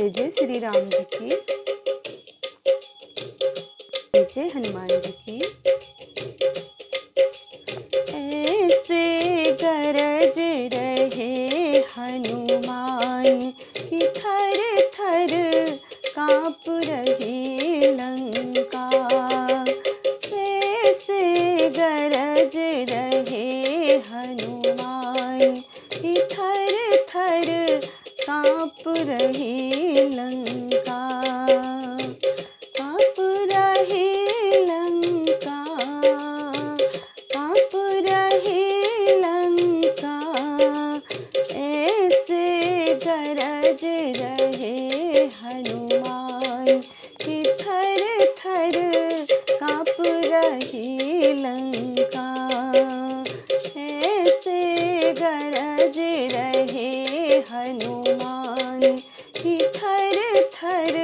जय जय श्री राम जी की, जय जय हनुमान जी की। ऐसे गरज रहे हनुमान कि थर थर काँप रही लंका। ऐसे गरज रहे हनुमान कि थर थर काँप रही लंका। काँप रही लंका, काँप रही लंका। ऐसे गरज रहे हनुमान कि थर थर काँप रही लंका। ऐसे गरज रहे हनुमान कि थर थर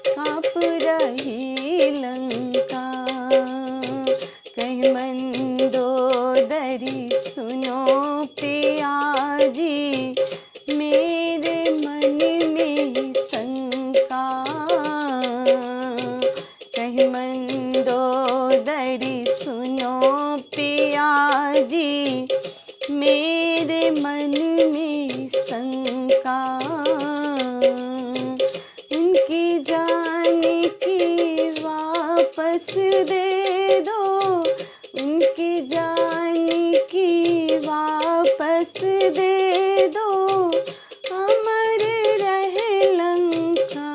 काँप रही लंका। कहीं मंदोदरी सुनो पिया जी, मेरे मन में शंका। कहीं मंदोदरी सुनो पिया जी, मेरे मन में शंका। उनकी जान की वापस दे दो, उनकी जान की वापस दे दो। अमर रहे लंका।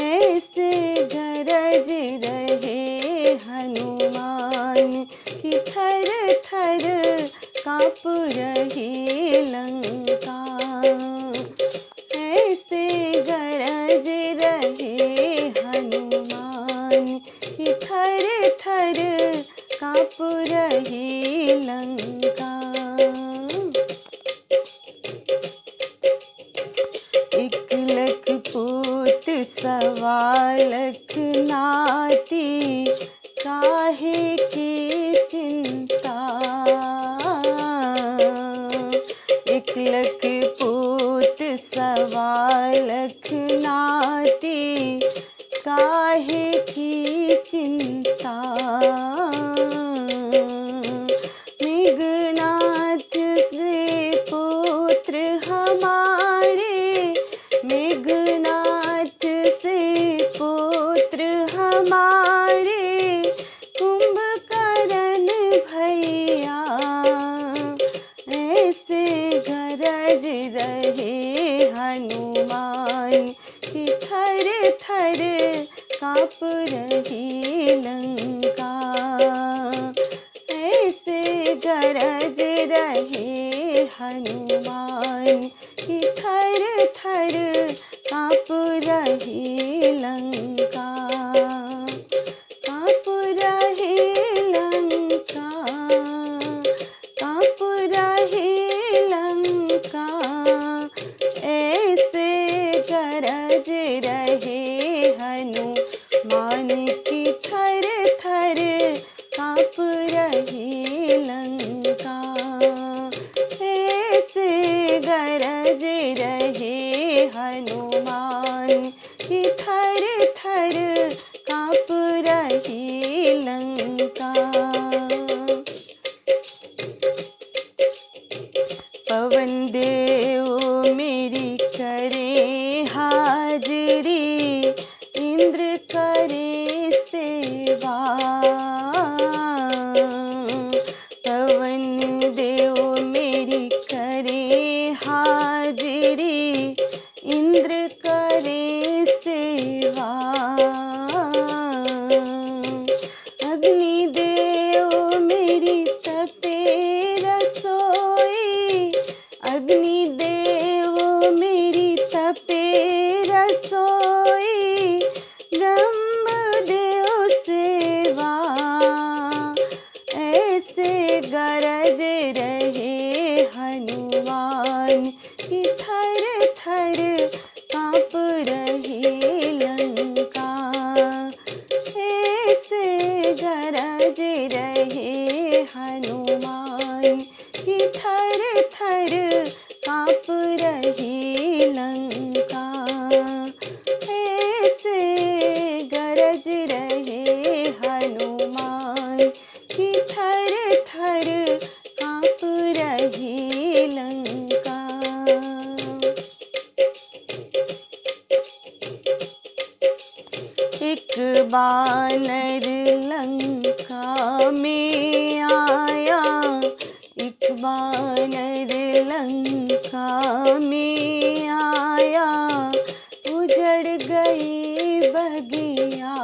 ऐसे गरज रहे हनुमान कि थर थर काँप रही लंका। ऐसे गरज रहे हनुमान कि थर थर काँप रही लंका। एक लख पूत सवा लख नाती, काहे की चिंता। एक लख पूत सवा लख नाती, काहे की चिंता। मेघनाथ से पुत्र हमारे, मेघनाथ से पुत्र हमारे। कुंभकर्ण भैया, ऐसे गरज रहे हनुमान कि थर थर काँप रही लंका। ऐसे गरज रहे हनुमान कि थर थर काँप रही लंका। काँप रही लंका, काँप रही लंका। ऐसे गरज रहे हनुमान कि थर थर काँप रही लंका। ऐसे गरज रहे हनुमान कि थर थर काँप रही लंका। पवन देव मेरी करे हाजरी, इंद्र करे सेवा। पवन देव मेरी करे हाजरी, इंद्र करे सेवा। अग्नि देव मेरी तपे रसोई, अग्नि देव मेरी तपे रसोई। बानर लंका में आया, एक बानर लंका में आया, उजड़ गई बगिया।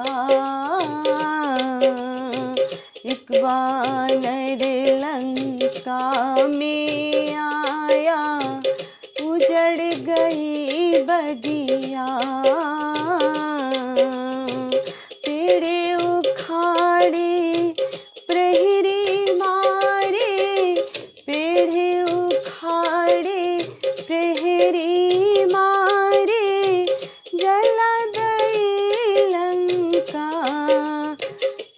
एक बानर लंका में आया, उजड़ गई बगिया। पेड़े उखाड़े प्रहरी मारे, पेड़े उखाड़े प्रहरी मारे, जला गई लंका।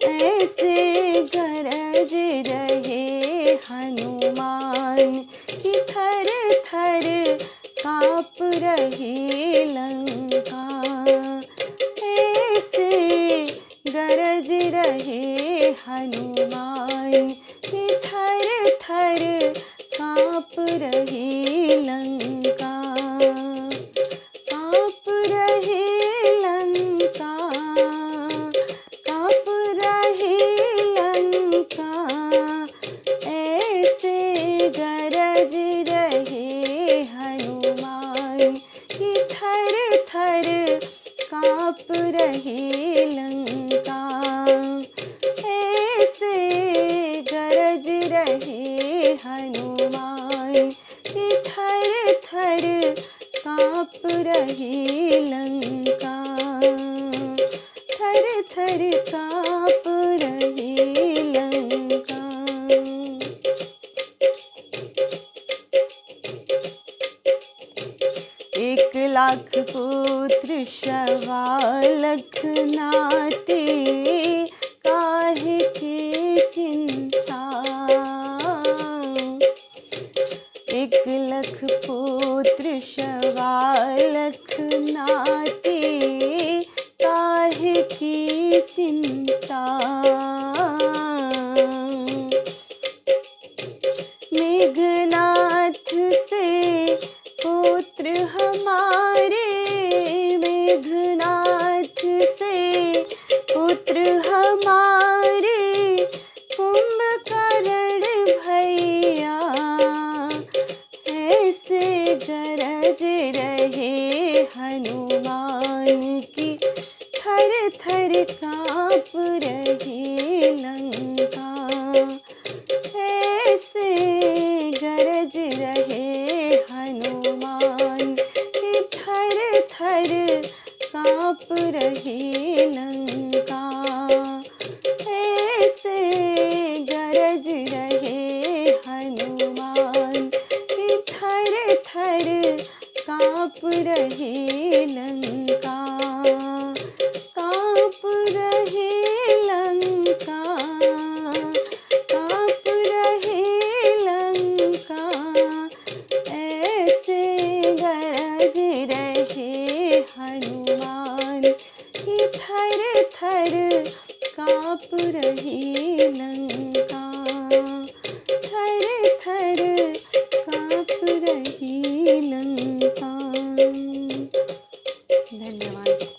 ऐसे गरज रहे हनुमान कि थर थर काँप रही लंका। ऐसे गरज रहे हनुमान कि थर थर काँप रही लंका। काँप रही लंका, काँप रही लंका। ऐसे गरज रहे हनुमान कि थर थर काँप रही लंका। ऐसे गरज रहे हनुमान कि थर थर काँप रही लंका। थर थर काँप रही लंका। 1,00,000 पुत्र 1,15,000 नाते, काहे की चिंता। 1,00,000 पुत्र 1,15,000 नाते, काहे की चिंता। मेघनाथ से पुत्र हमारे, मेघनाथ से पुत्र हमारे, कुंभकर्ण भैया। ऐसे गरज रहे हनुमान की थर थर काँप रही लंका। ऐसे गरज रहे हनुमान कि थर थर काँप रही लंका। ऐसे गरज रहे हनुमान कि थर थर काँप रही लंका। काँप रही लंका, काँप रही लंका। ऐसे गरज रहे हनुमान कि थर थर काँप रही लंका। थर थर काँप रही लंका। धन्यवाद।